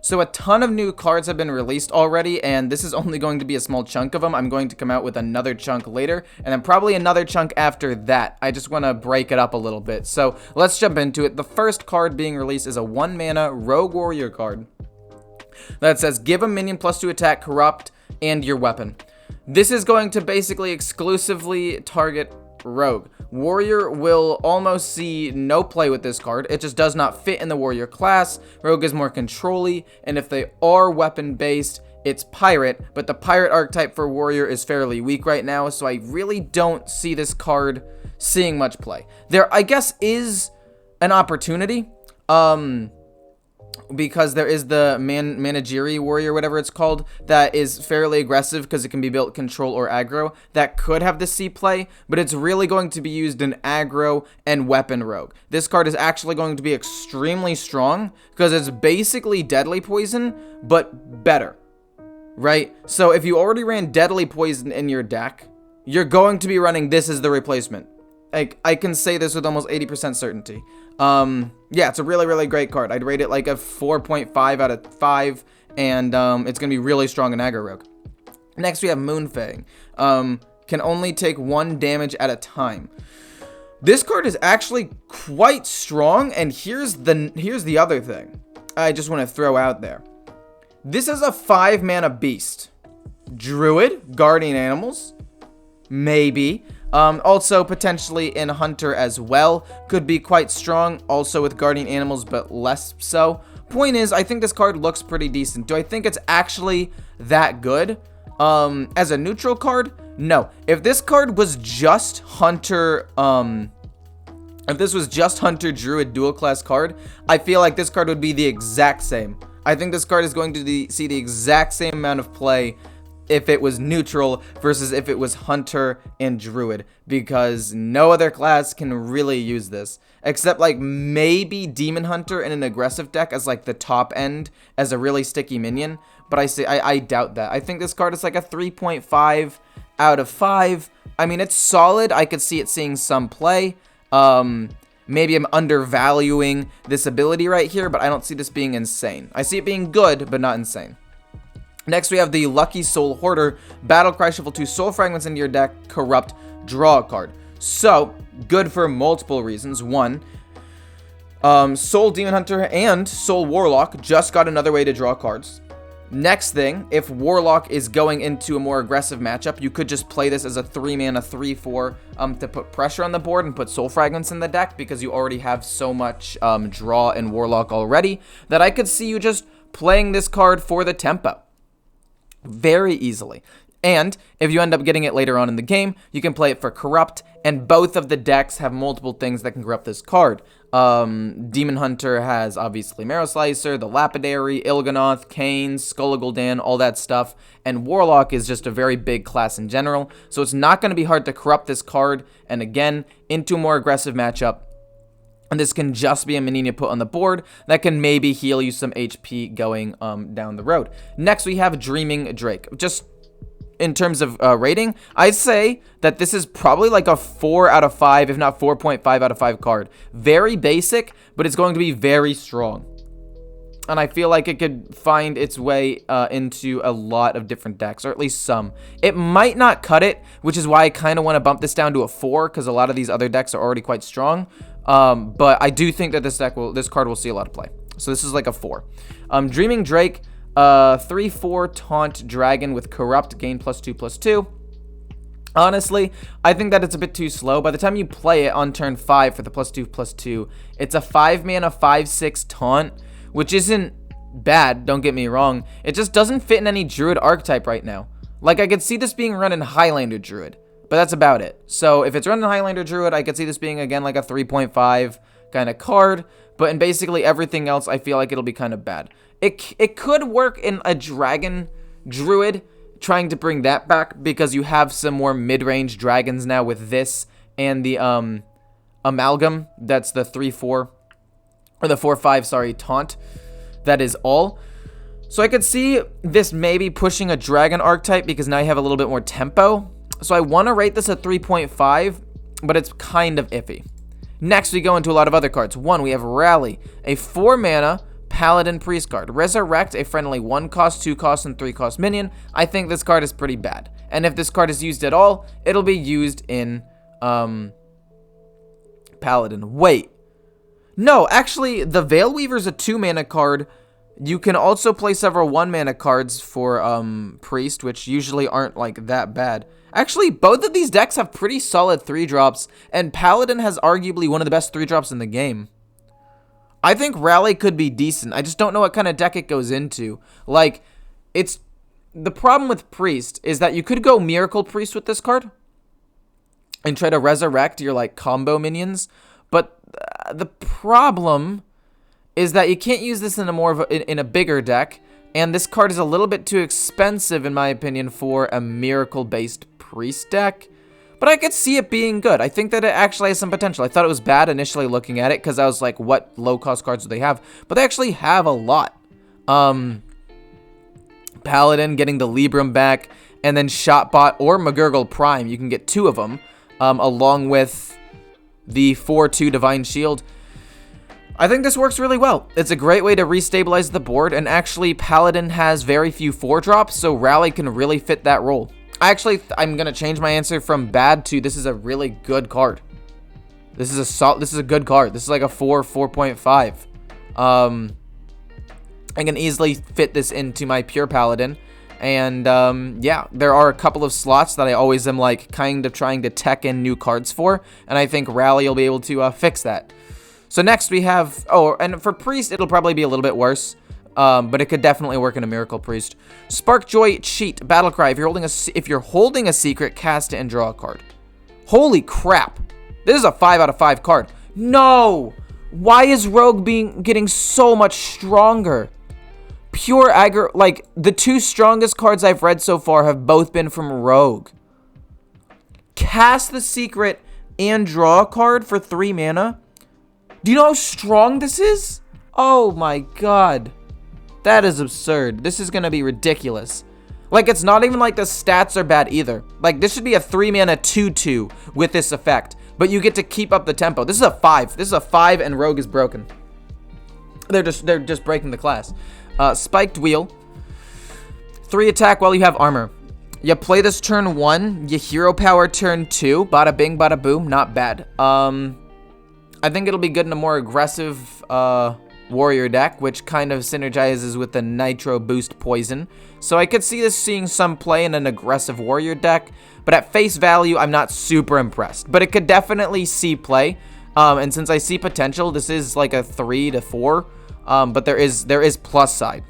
So a ton of new cards have been released already, and this is only going to be a small chunk of them. I'm going to come out with another chunk later, and then probably another chunk after that. I just want to break it up a little bit. So let's jump into it. The first card being released is a 1-mana Rogue Warrior card that says give a minion +2 attack, corrupt, and your weapon. This is going to basically exclusively target Rogue. Warrior will almost see no play with this card. It just does not fit in the Warrior class. Rogue is more control-y, and if they are weapon-based, it's Pirate, but the Pirate archetype for Warrior is fairly weak right now, so I really don't see this card seeing much play. There, I guess, is an opportunity, because there is the Managiri Warrior, whatever it's called, that is fairly aggressive because it can be built control or aggro. That could have the C play, but it's really going to be used in aggro and weapon rogue. This card is actually going to be extremely strong because it's basically Deadly Poison, but better, right? So if you already ran Deadly Poison in your deck, you're going to be running this as the replacement. Like, I can say this with almost 80% certainty. Yeah, it's a really, really great card. I'd rate it like a 4.5 out of 5, and it's going to be really strong in aggro rogue. Next, we have Moonfang. Can only take 1 damage at a time. This card is actually quite strong, and here's the other thing I just want to throw out there. This is a 5-mana beast. Druid, guardian animals, maybe. Also, potentially in Hunter as well. Could be quite strong, also with Guardian Animals, but less so. Point is, I think this card looks pretty decent. Do I think it's actually that good? As a neutral card? No. If this card was just Hunter, if this was just Hunter Druid dual class card, I feel like this card would be the exact same. I think this card is going to see the exact same amount of play if it was neutral versus if it was Hunter and Druid, because no other class can really use this, except like maybe Demon Hunter in an aggressive deck as like the top end as a really sticky minion, but I doubt that. I think this card is like a 3.5 out of 5. I mean, it's solid. I could see it seeing some play. Maybe I'm undervaluing this ability right here, but I don't see this being insane. I see it being good, but not insane. Next, we have the Luckysoul Hoarder. Battlecry, shuffle 2 soul fragments into your deck, corrupt, draw a card. So, good for multiple reasons. One, Soul Demon Hunter and Soul Warlock just got another way to draw cards. Next thing, if Warlock is going into a more aggressive matchup, you could just play this as a 3-mana 3/4 to put pressure on the board and put soul fragments in the deck because you already have so much draw in Warlock already that I could see you just playing this card for the tempo very easily. And if you end up getting it later on in the game, you can play it for corrupt, and both of the decks have multiple things that can corrupt this card. Demon Hunter has obviously Marrow Slicer, the Lapidary, Il'gynoth, Kayn, Skull Gul'dan, all that stuff, and Warlock is just a very big class in general, so it's not going to be hard to corrupt this card, and again, into a more aggressive matchup. And this can just be a minion you put on the board that can maybe heal you some HP going down the road. Next, we have Dreaming Drake. Just in terms of rating, I'd say that this is probably like a 4 out of 5, if not 4.5 out of 5 card. Very basic, but it's going to be very strong. And I feel like it could find its way into a lot of different decks, or at least some. It might not cut it, which is why I kind of want to bump this down to a 4, because a lot of these other decks are already quite strong. But I do think that this card will see a lot of play. So this is like a 4. Dreaming Drake, 3/4 taunt dragon with corrupt, gain +2/+2. Honestly, I think that it's a bit too slow. By the time you play it on turn 5 for the +2/+2, it's a 5-mana 5/6 taunt, which isn't bad, don't get me wrong. It just doesn't fit in any Druid archetype right now. Like, I could see this being run in Highlander Druid, but that's about it. So if it's run in Highlander Druid, I could see this being, again, like a 3.5 kind of card, but in basically everything else, I feel like it'll be kind of bad. It could work in a Dragon Druid, trying to bring that back, because you have some more mid-range dragons now with this and the Amalgam. That's the 3/4, or the 4/5, sorry, taunt. That is all. So I could see this maybe pushing a dragon archetype, because now you have a little bit more tempo. So I want to rate this a 3.5, but it's kind of iffy. Next, we go into a lot of other cards. One, we have Rally, a 4-mana Paladin Priest card. Resurrect a friendly 1 cost, 2 cost, and 3 cost minion. I think this card is pretty bad. And if this card is used at all, it'll be used in Paladin. Wait. No, actually, the Veil Weaver's a 2-mana card. You can also play several 1-mana cards for Priest, which usually aren't like that bad. Actually, both of these decks have pretty solid 3-drops, and Paladin has arguably one of the best 3-drops in the game. I think Rally could be decent. I just don't know what kind of deck it goes into. Like, it's... The problem with Priest is that you could go Miracle Priest with this card and try to resurrect your, like, combo minions, but the problem is that you can't use this in a more of a bigger deck, and this card is a little bit too expensive, in my opinion, for a Miracle-based Priest deck. But I could see it being good. I think that it actually has some potential. I thought it was bad initially looking at it, because I was like, what low-cost cards do they have? But they actually have a lot. Paladin getting the Libram back, and then Shotbot or McGurgle Prime. You can get 2 of them, along with the 4/2 Divine Shield. I think this works really well. It's a great way to restabilize the board, and actually Paladin has very few 4-drops, so Rally can really fit that role. I'm going to change my answer from bad to this is a really good card. This is a good card. This is like a 4.5. I can easily fit this into my pure Paladin. And yeah, there are a couple of slots that I always am like kind of trying to tech in new cards for, and I think Rally will be able to fix that. So next we have, oh, and for Priest, it'll probably be a little bit worse, but it could definitely work in a Miracle Priest. Sparkjoy Cheat, Battlecry. If you're holding a secret, cast it and draw a card. Holy crap! This is a 5 out of 5 card. No! Why is Rogue getting so much stronger? Pure aggro, like the 2 strongest cards I've read so far have both been from Rogue. Cast the secret and draw a card for 3 mana. Do you know how strong this is? Oh my god. That is absurd. This is gonna be ridiculous. Like, it's not even like the stats are bad either. Like, this should be a 3-mana 2/2 with this effect. But you get to keep up the tempo. This is a 5. This is a 5 and Rogue is broken. They're just breaking the class. Spiked Wheel. 3 attack while you have armor. You play this turn 1. You hero power turn 2. Bada bing, bada boom. Not bad. I think it'll be good in a more aggressive warrior deck, which kind of synergizes with the Nitroboost Poison. So I could see this seeing some play in an aggressive warrior deck, but at face value, I'm not super impressed. But it could definitely see play, and since I see potential, this is like a 3 to 4, but there is plus side.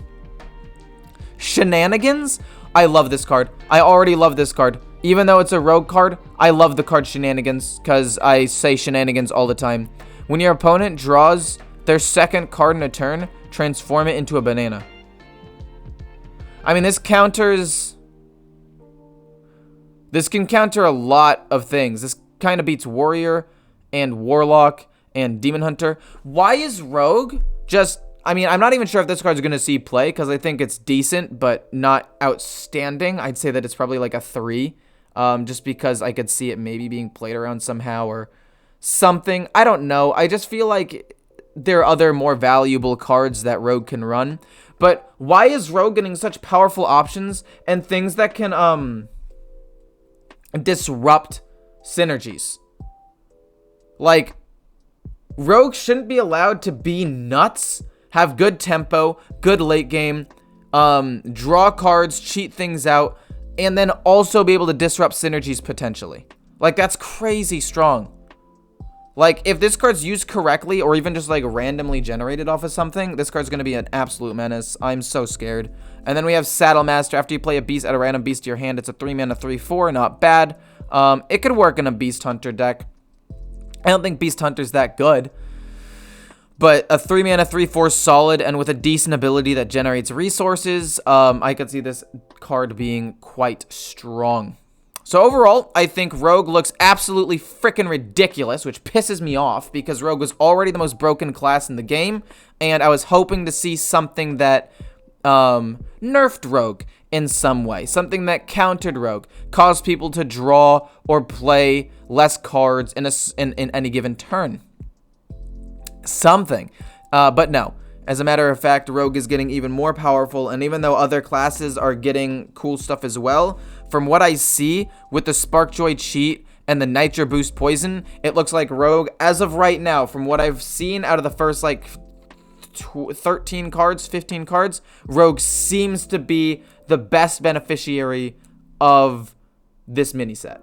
Shenanigans? I love this card. I already love this card. Even though it's a rogue card, I love the card Shenanigans, because I say Shenanigans all the time. When your opponent draws their second card in a turn, transform it into a banana. I mean, this can counter a lot of things. This kind of beats Warrior and Warlock and Demon Hunter. Why is Rogue just... I mean, I'm not even sure if this card's going to see play, because I think it's decent, but not outstanding. I'd say that it's probably like a 3, just because I could see it maybe being played around somehow or something. I don't know. I just feel like there are other more valuable cards that Rogue can run. But why is Rogue getting such powerful options and things that can disrupt synergies? Like, Rogue shouldn't be allowed to be nuts, have good tempo, good late game, draw cards, cheat things out, and then also be able to disrupt synergies potentially. Like, that's crazy strong. Like, if this card's used correctly, or even just, like, randomly generated off of something, this card's going to be an absolute menace. I'm so scared. And then we have Saddlemaster. After you play a beast, add a random beast to your hand. It's a 3-mana 3/4, not bad. It could work in a Beast Hunter deck. I don't think Beast Hunter's that good. But a 3-mana 3/4 solid, and with a decent ability that generates resources, I could see this card being quite strong. So overall, I think Rogue looks absolutely freaking ridiculous, which pisses me off because Rogue was already the most broken class in the game, and I was hoping to see something that nerfed Rogue in some way, something that countered Rogue, caused people to draw or play less cards in any given turn. Something. But no. As a matter of fact, Rogue is getting even more powerful, and even though other classes are getting cool stuff as well, from what I see with the Sparkjoy Cheat and the Nitroboost Poison, it looks like Rogue, as of right now, from what I've seen out of the first, like, 13 cards, 15 cards, Rogue seems to be the best beneficiary of this mini set.